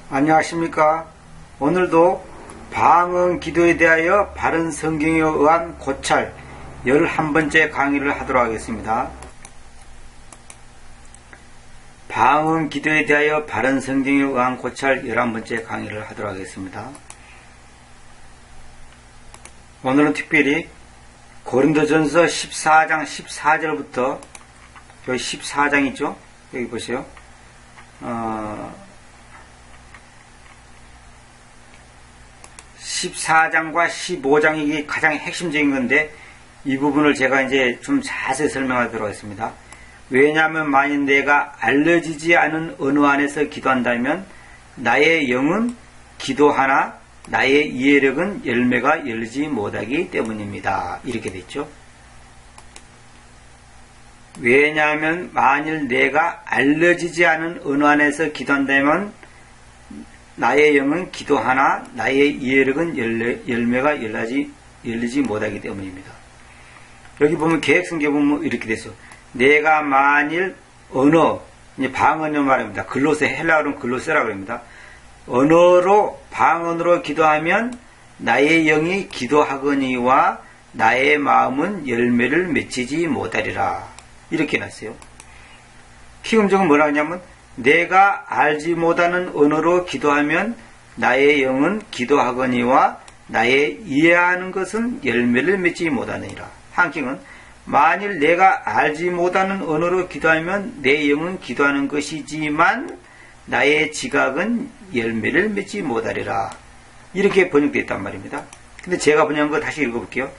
안녕하십니까. 오늘도 방언 기도에 대하여 바른 성경에 의한 고찰 11번째 강의를 하도록 하겠습니다. 방언 기도에 대하여 바른 성경에 의한 고찰 11번째 강의를 하도록 하겠습니다. 오늘은 특별히 고린도전서 14장 14절부터 여기 14장 있죠? 여기 보세요. 14장과 15장이 가장 핵심적인 건데 이 부분을 제가 이제 좀 자세히 설명하도록 하겠습니다. 왜냐하면 만일 내가 알려지지 않은 언어 안에서 기도한다면 나의 영은 기도하나 나의 이해력은 열매가 열리지 못하기 때문입니다. 이렇게 됐죠. 왜냐하면 만일 내가 알려지지 않은 언어 안에서 기도한다면 나의 영은 기도하나 나의 이해력은 열매가 열리지 못하기 때문입니다. 여기 보면 개혁성경 보면 이렇게 됐어요. 내가 만일 언어, 방언을 말합니다. 글로세, 헬라어로는 글로세라고 합니다. 언어로, 방언으로 기도하면 나의 영이 기도하거니와 나의 마음은 열매를 맺히지 못하리라. 이렇게 해놨어요. 피음정은 뭐라 하냐면 내가 알지 못하는 언어로 기도하면 나의 영은 기도하거니와 나의 이해하는 것은 열매를 맺지 못하느니라. 한경은 만일 내가 알지 못하는 언어로 기도하면 내 영은 기도하는 것이지만 나의 지각은 열매를 맺지 못하리라. 이렇게 번역되어 있단 말입니다. 근데 제가 번역한 거 다시 읽어볼게요.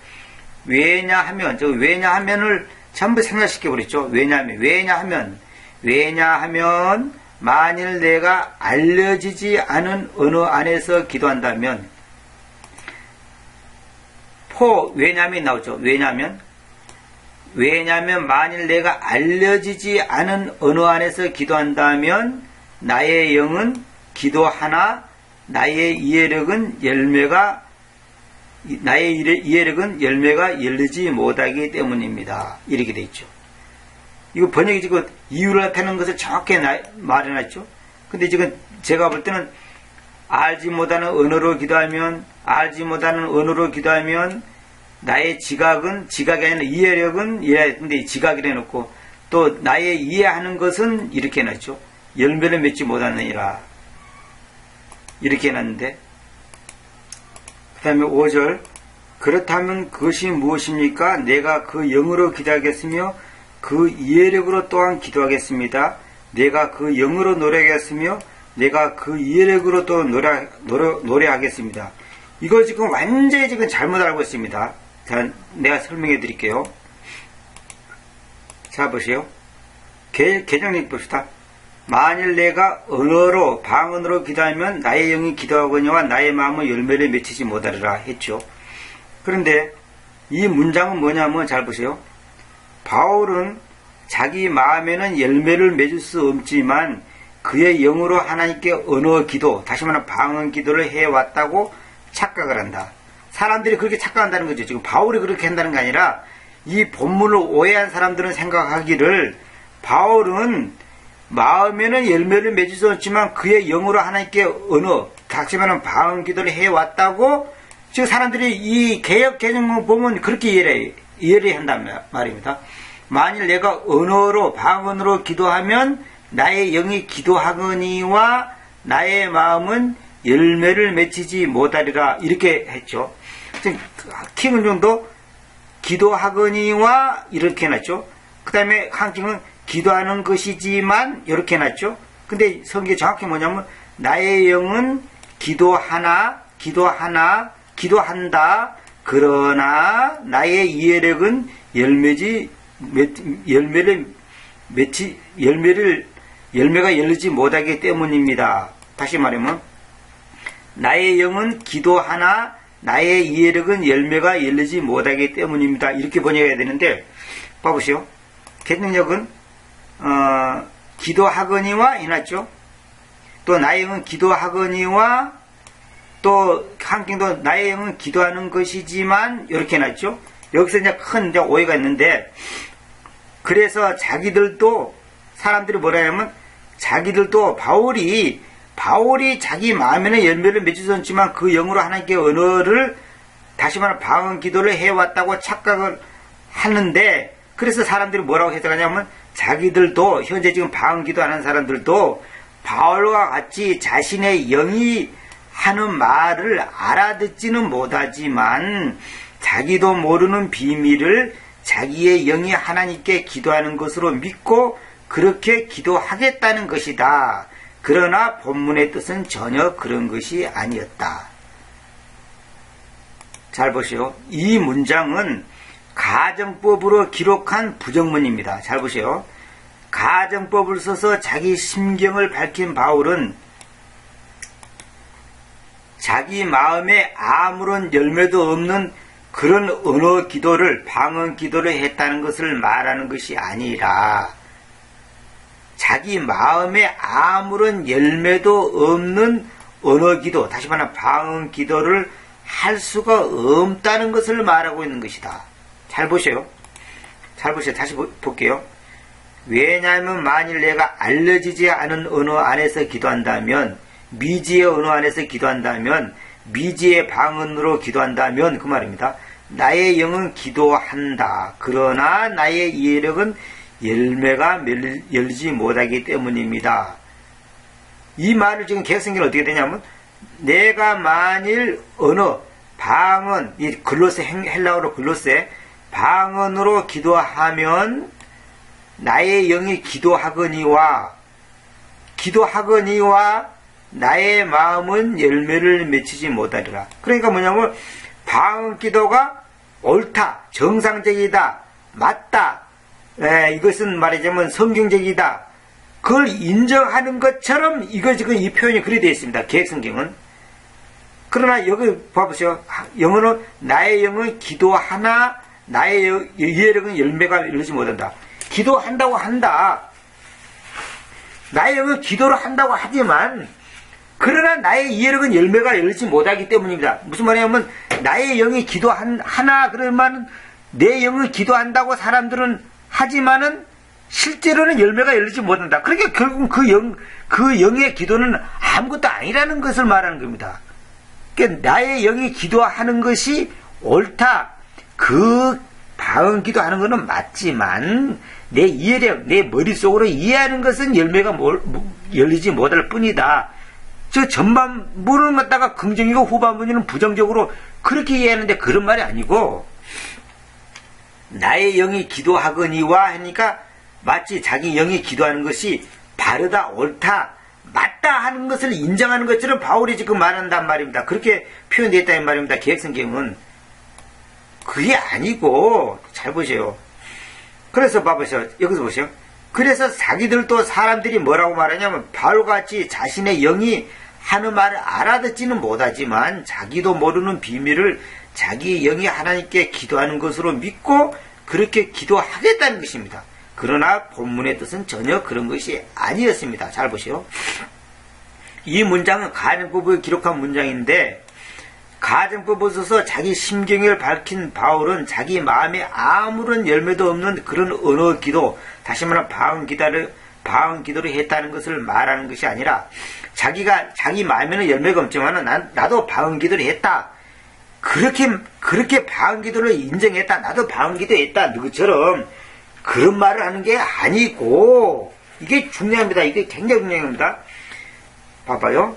왜냐하면, 왜냐하면을 전부 생략시켜 버렸죠. 왜냐하면 만일 내가 알려지지 않은 언어 안에서 기도한다면 왜냐하면 나오죠. 왜냐하면 만일 내가 알려지지 않은 언어 안에서 기도한다면 나의 영은 기도하나 나의 이해력은 열매가 열리지 못하기 때문입니다. 이렇게 돼 있죠. 이거 번역이 지금 이유를 나타내는 것을 정확히 말해놨죠. 근데 지금 제가 볼 때는 알지 못하는 언어로 기도하면 나의 지각이 아니라 이해력은 근데 지각이라 해놓고 또 나의 이해하는 것은 이렇게 해놨죠. 열매를 맺지 못하느니라. 이렇게 해놨는데 그 다음에 5절 그렇다면 그것이 무엇입니까? 내가 그 영으로 기도하겠으며 그 이해력으로 또한 기도하겠습니다. 내가 그 영으로 노래하겠으며 내가 그 이해력으로 또 노래하겠습니다. 이거 지금 완전히 지금 잘못 알고 있습니다. 자, 내가 설명해 드릴게요. 자, 보세요. 개정력 봅시다. 만일 내가 방언으로 기도하면 나의 영이 기도하거니와 나의 마음은 열매를 맺히지 못하리라 했죠. 그런데 이 문장은 뭐냐면 잘 보세요. 바울은 자기 마음에는 열매를 맺을 수 없지만 그의 영으로 하나님께 언어 기도, 다시 말하면 방언 기도를 해왔다고 착각을 한다. 사람들이 그렇게 착각한다는 거죠. 지금 바울이 그렇게 한다는 게 아니라 이 본문을 오해한 사람들은 생각하기를 바울은 마음에는 열매를 맺을 수 없지만 그의 영으로 하나님께 언어, 다시 말하면 방언 기도를 해왔다고 지금 사람들이 이 개혁 개정문 보면 그렇게 이해를 한단 말입니다. 만일 내가 방언으로 기도하면 나의 영이 기도하거니와 나의 마음은 열매를 맺히지 못하리라. 이렇게 했죠. 킹은정도 기도하거니와 이렇게 해놨죠. 그 다음에 한킹은 기도하는 것이지만 이렇게 해놨죠. 근데 성경이 정확히 뭐냐면 나의 영은 기도한다. 그러나 나의 이해력은 열매가 열리지 못하기 때문입니다. 다시 말하면 나의 영은 기도하나 나의 이해력은 열매가 열리지 못하기 때문입니다. 이렇게 번역해야 되는데 봐보세요. 개정력은 기도하거니와 해놨죠. 또 나의 영은 기도하거니와 또 한경도 나의 영은 기도하는 것이지만 이렇게 해놨죠. 여기서 이제 큰 오해가 있는데 그래서 사람들이 뭐라 하냐면 자기들도 바울이 바울이 자기 마음에는 열매를 맺지 않지만 그 영으로 하나님께 언어를 다시 말하면 방언 기도를 해왔다고 착각을 하는데, 그래서 사람들이 뭐라고 해석하냐면 자기들도 현재 지금 방언 기도하는 사람들도 바울과 같이 자신의 영이 하는 말을 알아듣지는 못하지만 자기도 모르는 비밀을 자기의 영이 하나님께 기도하는 것으로 믿고 그렇게 기도하겠다는 것이다. 그러나 본문의 뜻은 전혀 그런 것이 아니었다. 잘 보시오. 이 문장은 가정법으로 기록한 부정문입니다. 잘 보시오. 가정법을 써서 자기 심경을 밝힌 바울은 자기 마음에 아무런 열매도 없는 그런 언어 기도를, 방언 기도를 했다는 것을 말하는 것이 아니라 자기 마음에 아무런 열매도 없는 언어 기도, 다시 말하면 방언 기도를 할 수가 없다는 것을 말하고 있는 것이다. 잘 보세요. 잘 보세요. 다시 볼게요. 왜냐하면 만일 내가 알려지지 않은 언어 안에서 기도한다면, 미지의 언어 안에서 기도한다면, 미지의 방언으로 기도한다면 그 말입니다. 나의 영은 기도한다. 그러나 나의 이해력은 열매가 열리지 못하기 때문입니다. 이 말을 지금 개혁성경은 어떻게 되냐면, 내가 만일 언어, 방언, 이 글로세, 헬라어로 글로세, 방언으로 기도하면 나의 영이 기도하거니와 나의 마음은 열매를 맺히지 못하리라. 그러니까 뭐냐면 방언 기도가 옳다, 정상적이다, 맞다, 이것은 말하자면 성경적이다, 그걸 인정하는 것처럼 이거 지금 이 표현이 그리 되어 있습니다. 개혁성경은. 그러나 여기 봐보세요. 영어는 나의 영은 기도하나 나의 이해력은 열매가 열리지 못한다. 기도한다고 한다. 나의 영은 기도를 한다고 하지만 그러나 나의 이해력은 열매가 열리지 못하기 때문입니다. 무슨 말이냐면 나의 영이 기도하나 그러면 내 영은 기도한다고 사람들은 하지만은 실제로는 열매가 열리지 못한다. 그러니까 결국 그 영의 기도는 아무것도 아니라는 것을 말하는 겁니다. 그러니까 나의 영이 기도하는 것이 옳다. 그 방언 기도하는 것은 맞지만 내 이해력, 내 머릿속으로 이해하는 것은 열매가 열리지 못할 뿐이다. 저 전반부를 갖다가 긍정이고 후반부는 부정적으로 그렇게 이해하는데 그런 말이 아니고, 나의 영이 기도하거니와 하니까 마치 자기 영이 기도하는 것이 바르다, 옳다, 맞다 하는 것을 인정하는 것처럼 바울이 지금 말한단 말입니다. 그렇게 표현되어 있다는 말입니다. 개혁성경은. 그게 아니고, 잘 보세요. 그래서 봐보세요. 여기서 보세요. 그래서 자기들도 사람들이 뭐라고 말하냐면 바울같이 자신의 영이 하는 말을 알아듣지는 못하지만 자기도 모르는 비밀을 자기의 영이 하나님께 기도하는 것으로 믿고 그렇게 기도하겠다는 것입니다. 그러나 본문의 뜻은 전혀 그런 것이 아니었습니다. 잘 보시오. 이 문장은 가정법을 기록한 문장인데, 가정법을 써서 자기 심경을 밝힌 바울은 자기 마음에 아무런 열매도 없는 그런 언어 기도, 다시 말하면 방언 기도를 했다는 것을 말하는 것이 아니라, 자기 마음에는 열매가 없지만 나도 방언 기도를 했다. 그렇게 방언 기도를 인정했다. 나도 방언 기도했다. 누구처럼 그런 말을 하는 게 아니고, 이게 중요합니다. 이게 굉장히 중요합니다. 봐봐요.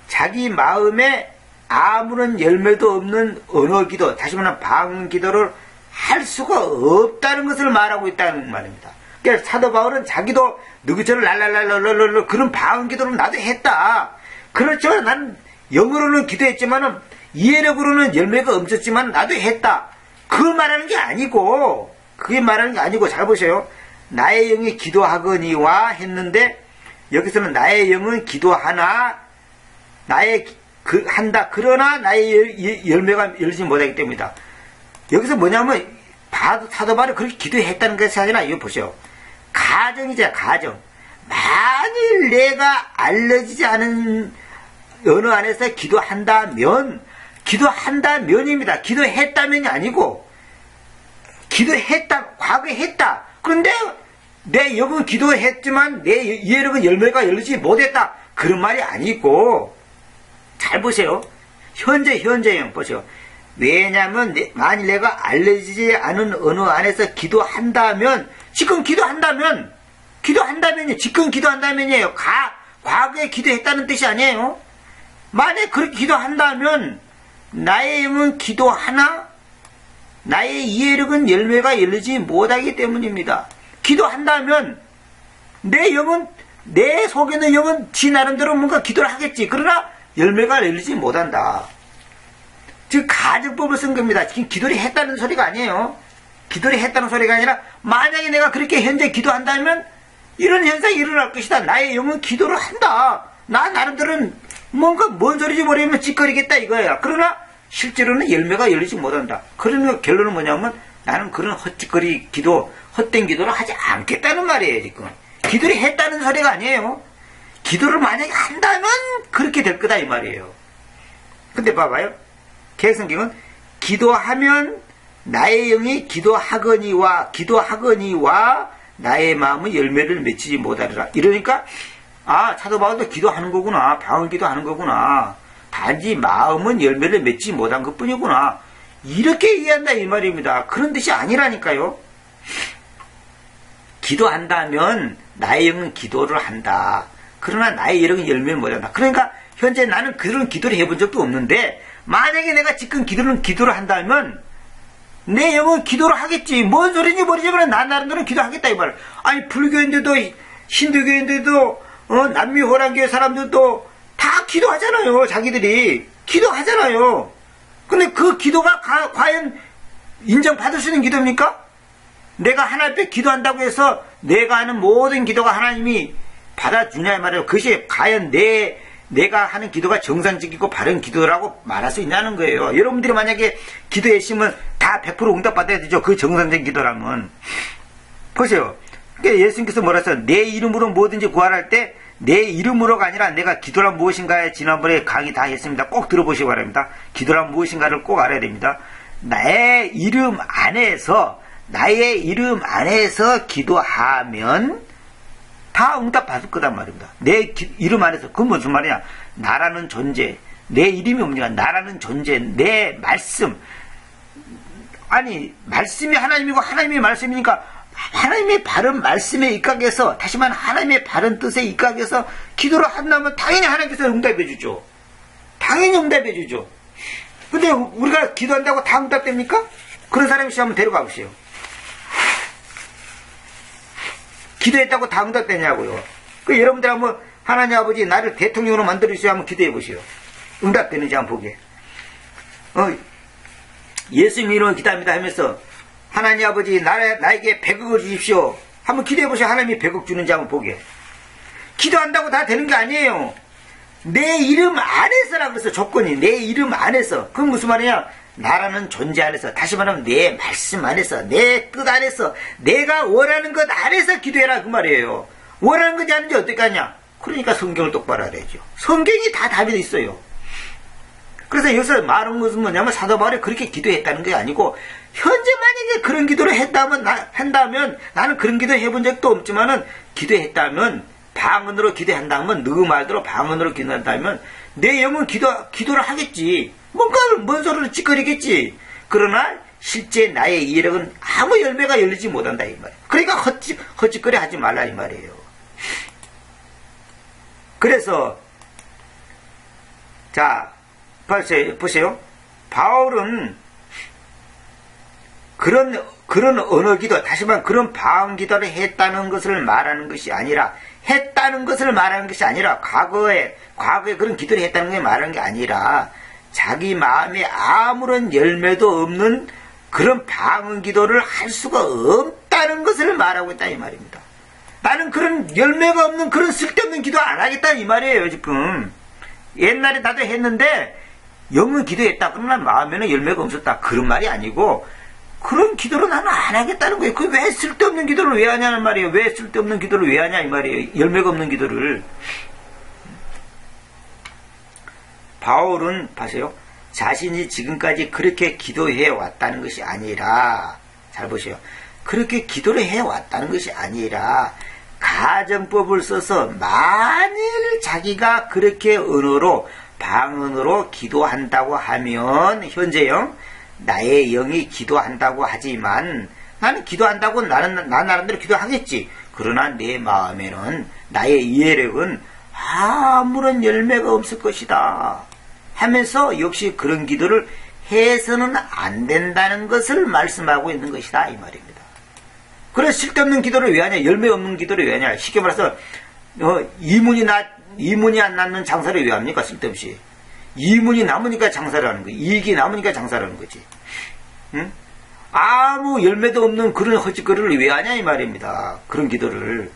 자기 마음에 아무런 열매도 없는 언어 기도, 다시 말하면 방언 기도를 할 수가 없다는 것을 말하고 있다는 말입니다. 그러니까 사도 바울은 자기도 누구처럼 랄랄랄랄랄랄 그런 방언 기도를 나도 했다. 그렇죠. 난 영어로는 기도했지만 이해력으로는 열매가 없었지만 나도 했다. 그걸 말하는 게 아니고, 그게 말하는 게 아니고, 잘 보세요. 나의 영이 기도하거니와 했는데 여기서는 나의 영은 기도하나 한다. 그러나 나의 열매가 열리지 못하기 때문이다. 여기서 뭐냐면 사도 바울이 그렇게 기도했다는 것이 아니라 이거 보세요. 가정이죠. 가정. 만일 내가 알려지지 않은 언어 안에서 기도한다면입니다. 기도했다면이 아니고 과거에 했다. 그런데 내 영은 기도했지만 내 이해력은 열매가 열리지 못했다. 그런 말이 아니고, 잘 보세요. 현재형 보세요. 왜냐면 만일 내가 알려지지 않은 언어 안에서 기도한다면, 지금 기도한다면요. 지금 기도한다면이에요. 과거에 기도했다는 뜻이 아니에요. 만약 그렇게 기도한다면 나의 영은 기도하나 나의 이해력은 열매가 열리지 못하기 때문입니다. 기도한다면 내 속에 있는 영은 지 나름대로 뭔가 기도를 하겠지. 그러나 열매가 열리지 못한다. 즉 가정법을 쓴 겁니다. 지금 기도를 했다는 소리가 아니에요. 기도를 했다는 소리가 아니라 만약에 내가 그렇게 현재 기도한다면 이런 현상이 일어날 것이다. 나의 영은 기도를 한다. 나 나름대로는 뭔가 뭔 소리인지 모르면 찌꺼리겠다 이거야. 그러나 실제로는 열매가 열리지 못한다. 그러면 결론은 뭐냐면 나는 그런 헛짓거리 기도, 헛된 기도를 하지 않겠다는 말이에요. 지금 기도를 했다는 소리가 아니에요. 기도를 만약에 한다면 그렇게 될 거다 이 말이에요. 근데 봐봐요. 개성경은 기도하면 나의 영이 기도하거니와 나의 마음은 열매를 맺지 못하리라. 이러니까 사도 바울도 기도하는 거구나. 바울 기도하는 거구나. 단지 마음은 열매를 맺지 못한 것뿐이구나. 이렇게 이해한다 이 말입니다. 그런 뜻이 아니라니까요. 기도한다면 나의 영은 기도를 한다. 그러나 나의 영은 열매를 못한다. 그러니까 현재 나는 그런 기도를 해본 적도 없는데 만약에 내가 지금 기도를 한다면 내 영은 기도를 하겠지. 뭔 소리인지 모르지만 나 나름대로 기도하겠다 이 말. 아니 불교인들도 힌두교인들도 남미호랑교회 사람들도 다 기도하잖아요. 자기들이 기도하잖아요. 근데 그 기도가 과연 인정받을 수 있는 기도입니까? 내가 하나님 앞에 기도한다고 해서 내가 하는 모든 기도가 하나님이 받아주냐 이 말이에요. 그것이 과연 내가 하는 기도가 정상적이고 바른 기도라고 말할 수 있냐는 거예요. 여러분들이 만약에 기도했으면 다 100% 응답받아야 되죠. 그 정상적인 기도라면. 보세요. 그러니까 예수님께서 뭐라 했어요? 내 이름으로 뭐든지 구하랄 때 내 이름으로가 아니라 내가 기도란 무엇인가에 지난번에 강의 다 했습니다. 꼭 들어보시기 바랍니다. 기도란 무엇인가를 꼭 알아야 됩니다. 나의 이름 안에서 기도하면 다 응답받을 거단 말입니다. 내 이름 안에서. 그건 무슨 말이냐? 나라는 존재, 내 이름이 뭡니까? 나라는 존재, 내 말씀. 아니 말씀이 하나님이고 하나님이 말씀이니까 하나님의 바른 말씀에 입각해서 다시 말하면 하나님의 바른 뜻에 입각해서 기도를 한다면 당연히 하나님께서 응답해 주죠. 당연히 응답해 주죠. 근데 우리가 기도한다고 다 응답됩니까? 그런 사람이 있으면 한번 데려가 보세요. 기도했다고 다 응답되냐고요. 여러분들 한번 하나님 아버지 나를 대통령으로 만들어주세요 한번 기도해 보세요. 응답되는지 한번 보게. 예수님 이름으로 기도합니다 하면서 하나님 아버지 나에게 100억을 주십시오. 한번 기도해 보세요. 하나님이 100억 주는지 한번 보게. 기도한다고 다 되는 게 아니에요. 내 이름 안에서라고 그래서 조건이 내 이름 안에서. 그건 무슨 말이냐? 나라는 존재 안에서, 다시 말하면 내 말씀 안에서, 내 뜻 안에서, 내가 원하는 것 안에서 기도해라 그 말이에요. 원하는 것이 아닌지 어떻게 하냐? 그러니까 성경을 똑바로 알아야죠. 성경이 다 답이 있어요. 그래서 여기서 말하는 것은 뭐냐면 사도 바울이 그렇게 기도했다는 게 아니고 현재 만약에 그런 기도를 한다면 나는 그런 기도 해본 적도 없지만은 기도했다면 방언으로 기도한다면 너 말대로 방언으로 기도한다면 내 영은 기도를 하겠지. 뭔 소리를 찌꺼리겠지. 그러나 실제 나의 이해력은 아무 열매가 열리지 못한다 이 말이에요. 그러니까 헛짓거리 하지 말라 이 말이에요. 그래서 자 보세요. 바울은 그런 언어 기도, 다시 말하면 그런 방언 기도를 했다는 것을 말하는 것이 아니라 과거에 그런 기도를 했다는 게 말하는 게 아니라 자기 마음에 아무런 열매도 없는 그런 방언 기도를 할 수가 없다는 것을 말하고 있다 이 말입니다. 나는 그런 열매가 없는 그런 쓸데없는 기도 안 하겠다 이 말이에요. 지금 옛날에 나도 했는데 영은 기도했다. 그러나 마음에는 열매가 없었다. 그런 말이 아니고 그런 기도를 나는 안 하겠다는 거예요. 그 왜 쓸데없는 기도를 왜 하냐는 말이에요. 왜 쓸데없는 기도를 왜 하냐 이 말이에요. 열매가 없는 기도를. 바울은 보세요. 자신이 지금까지 그렇게 기도해 왔다는 것이 아니라, 잘 보세요. 그렇게 기도를 해 왔다는 것이 아니라 가정법을 써서 만일 자기가 그렇게 언어로 방언으로 기도한다고 하면 현재형 나의 영이 기도한다고 하지만 나는 기도한다고 나 나름대로 기도하겠지. 그러나 내 마음에는 나의 이해력은 아무런 열매가 없을 것이다 하면서 역시 그런 기도를 해서는 안 된다는 것을 말씀하고 있는 것이다 이 말입니다. 그래서 쓸데없는 기도를 왜 하냐? 열매 없는 기도를 왜 하냐? 쉽게 말해서 이문이 안 낳는 장사를 왜 합니까? 쓸데없이. 이문이 남으니까 장사를 하는 거지. 이익이 남으니까 장사를 하는 거지. 응? 아무 열매도 없는 그런 헛짓거리를 왜 하냐 이 말입니다. 그런 기도를.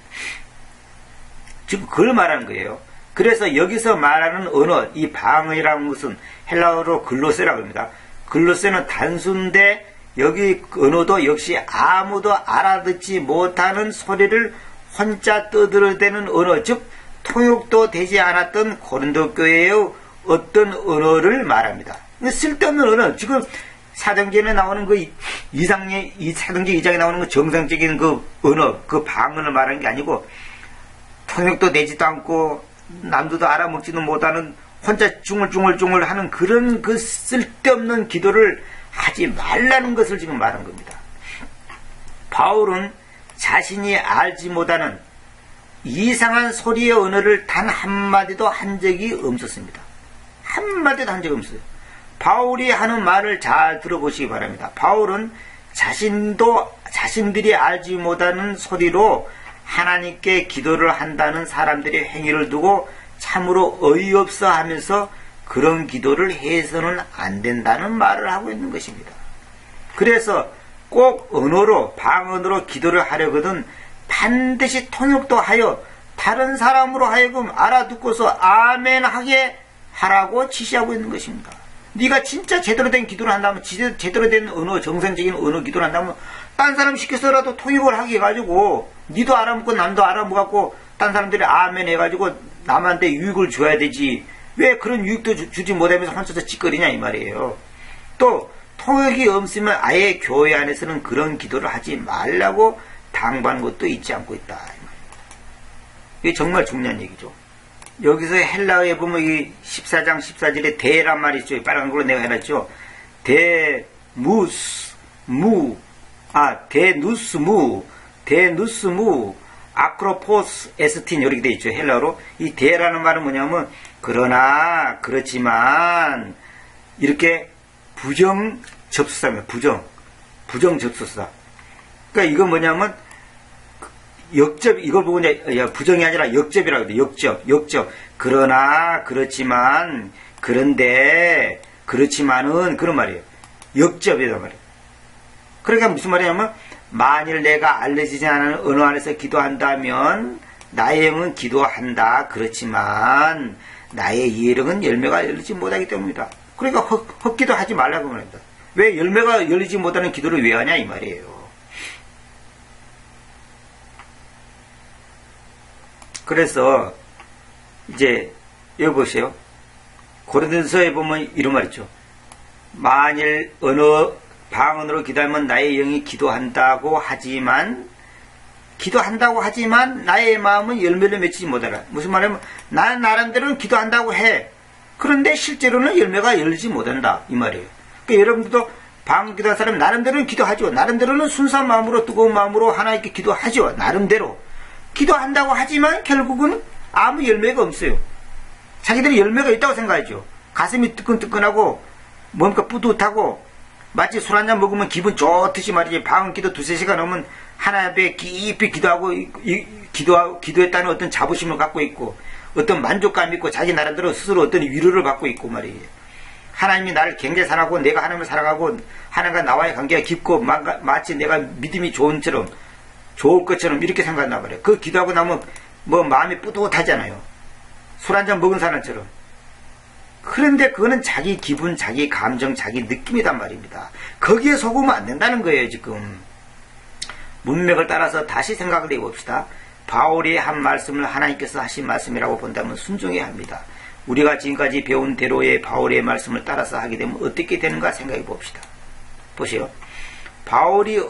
지금 그걸 말하는 거예요. 그래서 여기서 말하는 언어, 이 방언이라는 것은 헬라어로 글로세라고 합니다. 글로세는 단순데 여기 언어도 역시 아무도 알아듣지 못하는 소리를 혼자 떠들어대는 언어, 즉 통역도 되지 않았던 고린도 교회의 어떤 언어를 말합니다. 쓸데없는 언어, 지금 사도행전에 나오는 그 사도행전 2장에 나오는 그 정상적인 그 언어, 그 방언을 말하는 게 아니고 통역도 되지도 않고 남들도 알아먹지도 못하는 혼자 중얼중얼 하는 그런 그 쓸데없는 기도를 하지 말라는 것을 지금 말한 겁니다. 바울은 자신이 알지 못하는 이상한 소리의 언어를 단 한마디도 한 적이 없었습니다. 한마디도 한 적이 없어요. 바울이 하는 말을 잘 들어보시기 바랍니다. 바울은 자신들이 알지 못하는 소리로 하나님께 기도를 한다는 사람들의 행위를 두고 참으로 어이없어 하면서 그런 기도를 해서는 안 된다는 말을 하고 있는 것입니다. 그래서 꼭 언어로 방언으로 기도를 하려거든 반드시 통역도 하여 다른 사람으로 하여금 알아듣고서 아멘 하게 하라고 지시하고 있는 것입니다. 네가 진짜 제대로 된 기도를 한다면 제대로 된 언어, 정상적인 언어 기도를 한다면 딴 사람 시켜서라도 통역을 하게 해가지고 니도 알아먹고 남도 알아먹고 딴 사람들이 아멘 해가지고 남한테 유익을 줘야 되지. 왜 그런 유익도 주지 못하면서 혼자서 찌꺼리냐 이 말이에요. 또 통역이 없으면 아예 교회 안에서는 그런 기도를 하지 말라고 당부한 것도 잊지 않고 있다. 이게 정말 중요한 얘기죠. 여기서 헬라어에 보면 이 14장 14절에 대란 말이 있죠. 빨간 걸로 내가 해놨죠. 데누스무 아크로포스 에스틴 이렇게 되어 있죠. 헬라어로. 이 대라는 말은 뭐냐면 그러나 그렇지만 이렇게 부정 접수사입니다. 부정 접수사. 그러니까 이건 뭐냐면 역접, 이걸 보고 이제 부정이 아니라 역접이라고 해요. 역접. 그러나 그렇지만 그런데 그렇지만은 그런 말이에요. 역접이란 말이에요. 그러니까 무슨 말이냐면 만일 내가 알려지지 않은 언어 안에서 기도한다면 나의 영은 기도한다. 그렇지만 나의 이해력은 열매가 열리지 못하기 때문이다. 그러니까 헛기도 하지 말라고 말합니다. 왜 열매가 열리지 못하는 기도를 왜 하냐 이 말이에요. 그래서 이제 여기 보세요. 고린도서에 보면 이런 말 있죠. 만일 방언으로 기도하면 나의 영이 기도한다고 하지만 나의 마음은 열매를 맺지 못하라. 무슨 말이냐면 나는 나름대로는 기도한다고 해. 그런데 실제로는 열매가 열리지 못한다 이 말이에요. 그러니까 여러분들도 방언 기도한 사람은 나름대로는 기도하죠. 나름대로는 순수한 마음으로 뜨거운 마음으로 하나님께 기도하죠. 나름대로 기도한다고 하지만 결국은 아무 열매가 없어요. 자기들이 열매가 있다고 생각하죠. 가슴이 뜨끈뜨끈하고 뭔가 뿌듯하고 마치 술 한잔 먹으면 기분 좋듯이 말이지. 방언 기도 2-3시간 하면 하나님 앞에 깊이 기도하고 기도했다는 어떤 자부심을 갖고 있고 어떤 만족감이 있고 자기 나름대로 스스로 어떤 위로를 갖고 있고 말이에요. 하나님이 나를 굉장히 사랑하고 내가 하나님을 사랑하고 하나님과 나와의 관계가 깊고 마치 내가 믿음이 좋을 것처럼 이렇게 생각한단 말이에요. 그 기도하고 나면 뭐 마음이 뿌듯하잖아요. 술 한잔 먹은 사람처럼. 그런데 그거는 자기 기분, 자기 감정, 자기 느낌이단 말입니다. 거기에 속으면 안 된다는 거예요, 지금. 문맥을 따라서 다시 생각을 해봅시다. 바울이 한 말씀을 하나님께서 하신 말씀이라고 본다면 순종해야 합니다. 우리가 지금까지 배운 대로의 바울의 말씀을 따라서 하게 되면 어떻게 되는가 생각해 봅시다. 보세요. 바울이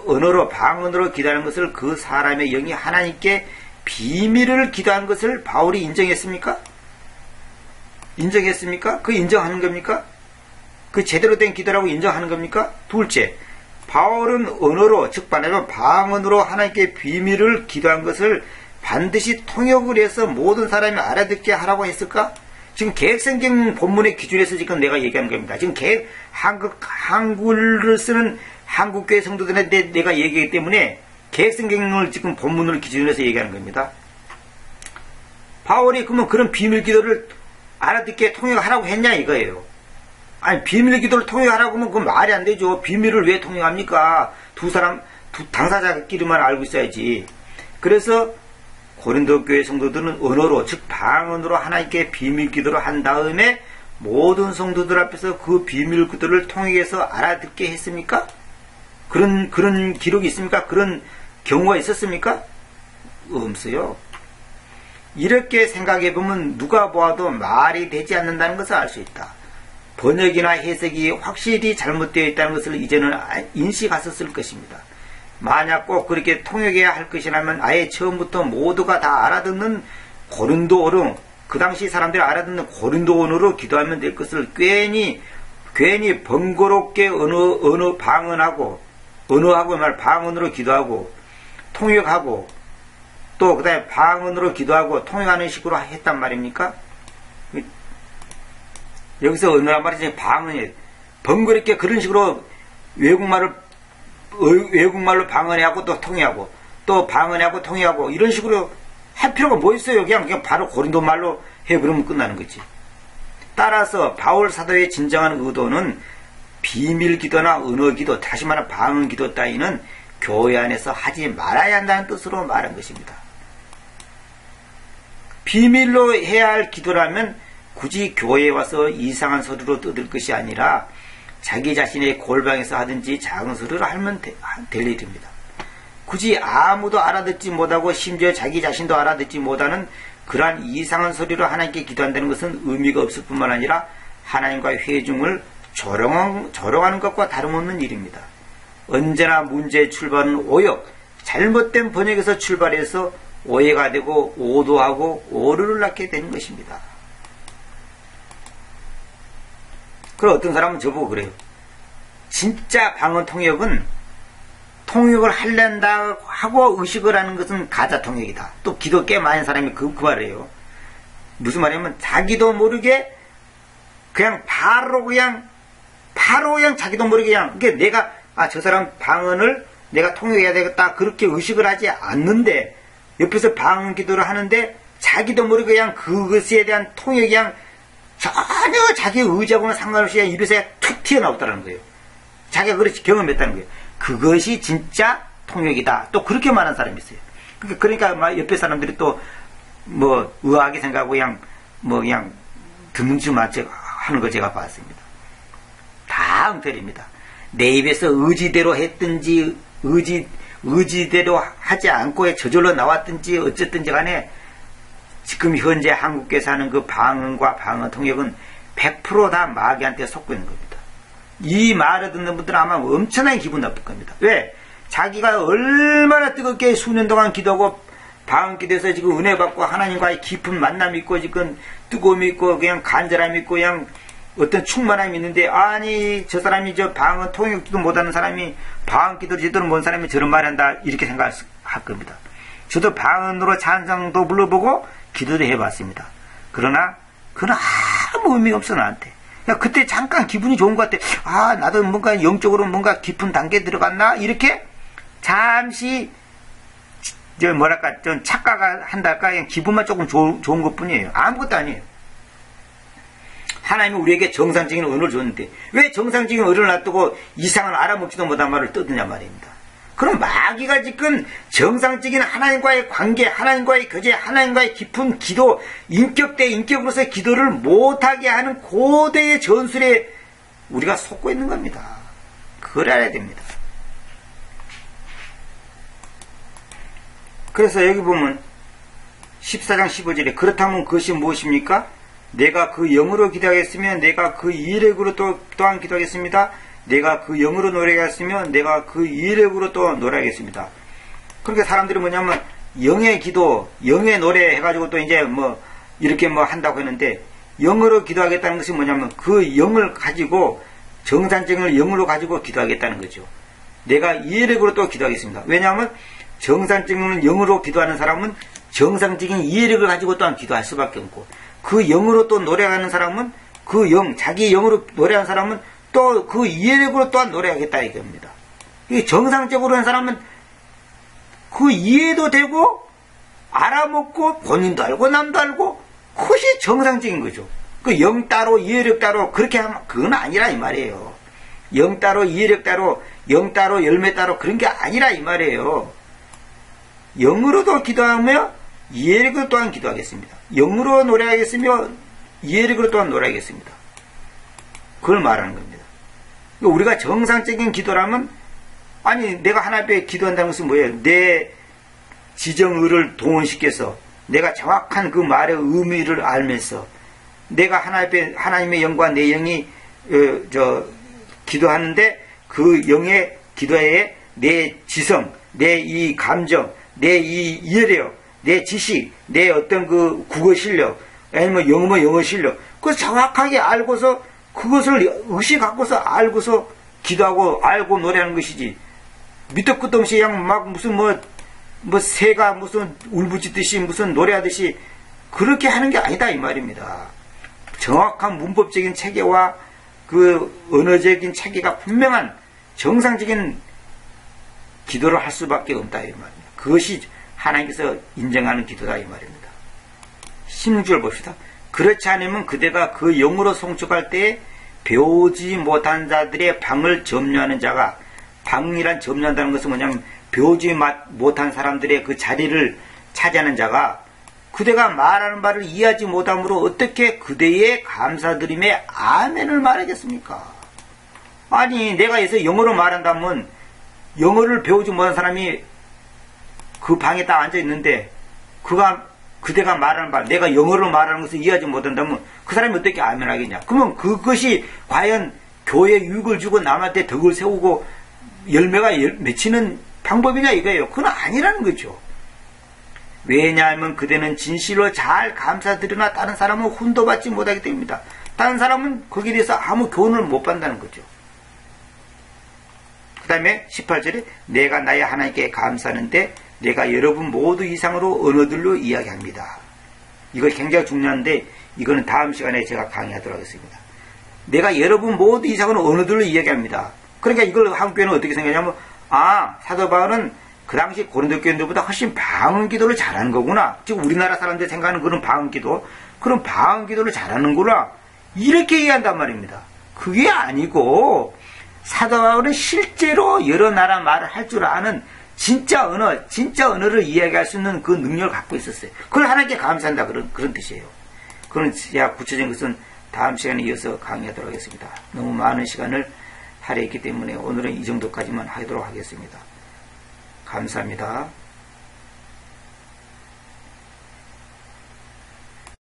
방언으로 기도하는 것을 그 사람의 영이 하나님께 비밀을 기도한 것을 바울이 인정했습니까? 인정했습니까? 그 인정하는 겁니까? 그 제대로 된 기도라고 인정하는 겁니까? 둘째, 바울은 언어로, 즉 말하면 방언으로 하나님께 비밀을 기도한 것을 반드시 통역을 해서 모든 사람이 알아듣게 하라고 했을까? 지금 개혁성경 본문의 기준에서 지금 내가 얘기하는 겁니다. 지금 한글을 쓰는 한국교회 성도들한테 내가 얘기하기 때문에 개혁성경을 지금 본문을 기준으로 해서 얘기하는 겁니다. 바울이 그러면 그런 비밀 기도를 알아듣게 통역하라고 했냐 이거예요. 아니, 비밀 기도를 통역하라고 하면 그건 말이 안 되죠. 비밀을 왜 통역합니까? 두 당사자끼리만 알고 있어야지. 그래서 고린도 교회 성도들은 언어로, 즉 방언으로 하나님께 비밀 기도를 한 다음에 모든 성도들 앞에서 그 비밀 기도를 통역해서 알아듣게 했습니까? 그런 기록이 있습니까? 그런 경우가 있었습니까? 없어요. 이렇게 생각해보면 누가 보아도 말이 되지 않는다는 것을 알 수 있다. 번역이나 해석이 확실히 잘못되어 있다는 것을 이제는 인식하셨을 것입니다. 만약 꼭 그렇게 통역해야 할 것이라면 아예 처음부터 모두가 다 알아듣는 고린도어로, 그 당시 사람들이 알아듣는 고린도어로 기도하면 될 것을 괜히 번거롭게 방언하고 방언으로 기도하고 통역하고 또 그 다음에 방언으로 기도하고 통역하는 식으로 했단 말입니까? 여기서 언어란 말이지 방언이에요. 번거롭게 그런 식으로 외국말로 방언하고 또 통역하고 또 방언하고 통역하고 이런 식으로 할 필요가 뭐 있어요? 그냥 바로 고린도 말로 해 그러면 끝나는 거지. 따라서 바울 사도의 진정한 의도는 비밀 기도나 언어 기도, 다시 말하면 방언 기도 따위는 교회 안에서 하지 말아야 한다는 뜻으로 말한 것입니다. 비밀로 해야 할 기도라면 굳이 교회에 와서 이상한 소리로 떠들 것이 아니라 자기 자신의 골방에서 하든지 작은 소리로 하면 될 일입니다. 굳이 아무도 알아듣지 못하고 심지어 자기 자신도 알아듣지 못하는 그러한 이상한 소리로 하나님께 기도한다는 것은 의미가 없을 뿐만 아니라 하나님과의 회중을 조롱하는 것과 다름없는 일입니다. 언제나 문제의 출발은 오역, 잘못된 번역에서 출발해서 오해가 되고 오도하고 오류를 낳게 되는 것입니다. 그럼 어떤 사람은 저보고 그래요. 진짜 방언 통역을 하려다 하고 의식을 하는 것은 가짜 통역이다. 또 기도 꽤 많은 사람이 그 말이에요. 무슨 말이냐면 자기도 모르게 그냥 바로 자기도 모르게 그러니까 내가 저 사람 방언을 내가 통역해야 되겠다 그렇게 의식을 하지 않는데 옆에서 방언 기도를 하는데 자기도 모르게 그냥 그것에 대한 통역이 그냥 전혀 자기 의지하고는 상관없이 그냥 입에서 툭 튀어나오더라는 거예요. 자기가 그렇게 경험했다는 거예요. 그것이 진짜 통역이다. 또 그렇게 말하는 사람이 있어요. 그러니까 막 옆에 사람들이 또 뭐 의아하게 생각하고 그냥 듣는 줄만 하는 걸 제가 봤습니다. 다 엉터리입니다. 내 입에서 의지대로 했든지 의지대로 하지 않고 저절로 나왔든지 어쨌든지 간에 지금 현재 한국에서 하는 그 방언과 방언 통역은 100% 다 마귀한테 속고 있는 겁니다. 이 말을 듣는 분들은 아마 엄청나게 기분 나쁠 겁니다. 왜? 자기가 얼마나 뜨겁게 수년 동안 기도하고 방언 기도해서 지금 은혜 받고 하나님과의 깊은 만남이 있고 지금 뜨거움이 있고 그냥 간절함이 있고 그냥 어떤 충만함이 있는데 아니 저 사람이 저 방언 통역도 못하는 사람이 방언 기도를 제대로 못 사람이 저런 말한다 이렇게 생각할 겁니다. 저도 방언으로 찬송도 불러보고 기도도 해봤습니다. 그러나 그건 아무 의미가 없어 나한테. 그때 잠깐 기분이 좋은 것 같아. 나도 뭔가 영적으로 뭔가 깊은 단계에 들어갔나 이렇게 잠시 좀 착각을 한달까 그냥 기분만 조금 좋은 것뿐이에요. 아무것도 아니에요. 하나님은 우리에게 정상적인 언어를 줬는데 왜 정상적인 언어를 놔두고 이상한 알아먹지도 못한 말을 떠드냐 말입니다. 그럼 마귀가 지금 정상적인 하나님과의 관계, 하나님과의 교제, 하나님과의 깊은 기도, 인격 대 인격으로서의 기도를 못하게 하는 고대의 전술에 우리가 속고 있는 겁니다. 그걸 알아야 됩니다. 그래서 여기 보면 14장 15절에 그렇다면 그것이 무엇입니까? 내가 그 영으로 기도하겠으면 내가 그 이력으로 또한 기도하겠습니다. 내가 그 영으로 노래하겠으면 내가 그 이력으로 또 노래하겠습니다. 그러니까 사람들이 뭐냐면 영의 기도, 영의 노래 해가지고 또 이제 뭐 이렇게 뭐 한다고 했는데, 영으로 기도하겠다는 것이 뭐냐면 그 영을 가지고, 정상적인 영으로 가지고 기도하겠다는 거죠. 내가 이해력으로 또 기도하겠습니다. 왜냐하면 정상적인 영으로 기도하는 사람은 정상적인 이해력을 가지고 또한 기도할 수밖에 없고, 그 영으로 또 노래하는 사람은 그 영, 자기 영으로 노래하는 사람은 또 그 이해력으로 또한 노래하겠다 이겁니다. 정상적으로 하는 사람은 그 이해도 되고 알아먹고 본인도 알고 남도 알고 그것이 정상적인 거죠. 그 영 따로 이해력 따로 그렇게 하면 그건 아니라 이 말이에요. 영 따로 이해력 따로 영 따로 열매 따로 그런 게 아니라 이 말이에요. 영으로도 기도하며 이해력으로 또한 기도하겠습니다. 영으로 노래하겠으며 이해력으로 또한 노래하겠습니다. 그걸 말하는 겁니다. 우리가 정상적인 기도라면, 아니 내가 하나님 앞에 기도한다는 것은 뭐예요? 내 지정의를 동원시켜서 내가 정확한 그 말의 의미를 알면서 내가 하나님 앞에 하나님의 영과 내 영이 기도하는데 그 영의 기도에 내 지성, 내 이 감정, 내 이 이해력, 내 지식, 내 어떤 그 국어 실력, 아니면 영어 실력, 그걸 정확하게 알고서 그것을 의식 갖고서 알고서 기도하고 알고 노래하는 것이지. 밑도 끝도 없이 그냥 막 무슨 뭐 새가 무슨 울부짖듯이 무슨 노래하듯이 그렇게 하는 게 아니다 이 말입니다. 정확한 문법적인 체계와 그 언어적인 체계가 분명한 정상적인 기도를 할 수밖에 없다 이 말입니다. 그것이 하나님께서 인정하는 기도다 이 말입니다. 16절 봅시다. 그렇지 않으면 그대가 그 영으로 송축할 때에 배우지 못한 자들의 방을 점유하는 자가, 방이란 점유한다는 것은 뭐냐면 배우지 못한 사람들의 그 자리를 차지하는 자가 그대가 말하는 바를 이해하지 못함으로 어떻게 그대의 감사드림에 아멘을 말하겠습니까? 아니 내가 여기서 영어로 말한다면 영어를 배우지 못한 사람이 그 방에 딱 앉아 있는데 그대가 말하는 바, 내가 영어로 말하는 것을 이해하지 못한다면 그 사람이 어떻게 아멘하겠냐? 그러면 그것이 과연 교회에 유익을 주고 남한테 덕을 세우고 열매가 맺히는 방법이냐 이거예요. 그건 아니라는 거죠. 왜냐하면 그대는 진실로 잘 감사드리나 다른 사람은 훈도 받지 못하기 때문입니다. 다른 사람은 거기에 대해서 아무 교훈을 못 받는다는 거죠. 그 다음에 18절에 내가 나의 하나님께 감사하는데 내가 여러분 모두 이상으로 언어들로 이야기합니다. 이거 굉장히 중요한데 이거는 다음 시간에 제가 강의하도록 하겠습니다. 내가 여러분 모두 이상으로 언어들로 이야기합니다. 그러니까 이걸 한국 교회는 어떻게 생각하냐면 사도 바울은 그 당시 고린도 교인들보다 훨씬 방언 기도를 잘하는 거구나. 지금 우리나라 사람들이 생각하는 그런 방언 기도, 그런 방언 기도를 잘하는구나. 이렇게 이해한단 말입니다. 그게 아니고 사도 바울은 실제로 여러 나라 말을 할 줄 아는 진짜 언어를 이야기할 수 있는 그 능력을 갖고 있었어요. 그걸 하나님께 감사한다 그런 뜻이에요. 그런 구체적인 것은 다음 시간에 이어서 강의하도록 하겠습니다. 너무 많은 시간을 할애했기 때문에 오늘은 이 정도까지만 하도록 하겠습니다. 감사합니다.